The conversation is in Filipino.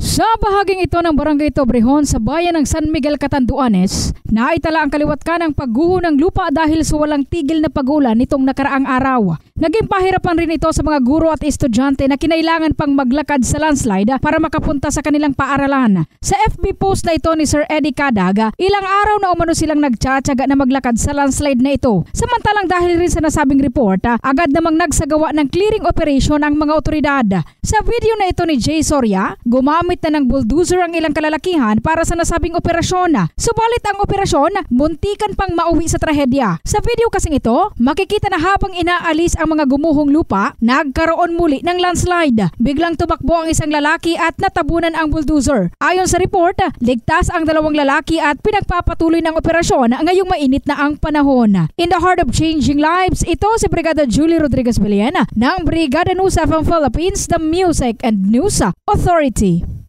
Sa bahaging ito ng Barangay Tobrehon sa bayan ng San Miguel, Catanduanes, naitala ang kaliwat ka ng pagguho ng lupa dahil sa walang tigil na pag-ulan nitong nakaraang araw. Naging pahirapan rin ito sa mga guro at estudyante na kinailangan pang maglakad sa landslide para makapunta sa kanilang paaralan. Sa FB post na ito ni Sir Eddie Cadaga, ilang araw na umano silang nagtsatsaga na maglakad sa landslide na ito. Samantalang dahil rin sa nasabing report, agad namang nagsagawa ng clearing operation ang mga otoridad. Sa video na ito ni Jay Soria, gumamit na ng bulldozer ang ilang kalalakihan para sa nasabing operasyon. Subalit ang operasyon, muntikan pang mauwi sa trahedya. Sa video kasing ito, makikita na habang inaalis ang mga gumuhong lupa, nagkaroon muli ng landslide. Biglang tumakbo ang isang lalaki at natabunan ang bulldozer. Ayon sa report, ligtas ang dalawang lalaki at pinagpapatuloy ng operasyon ngayong mainit na ang panahon. In the heart of changing lives, ito si Brigada Julie Rodriguez Villen ng Brigada News FM Philippines, the Music and News Authority.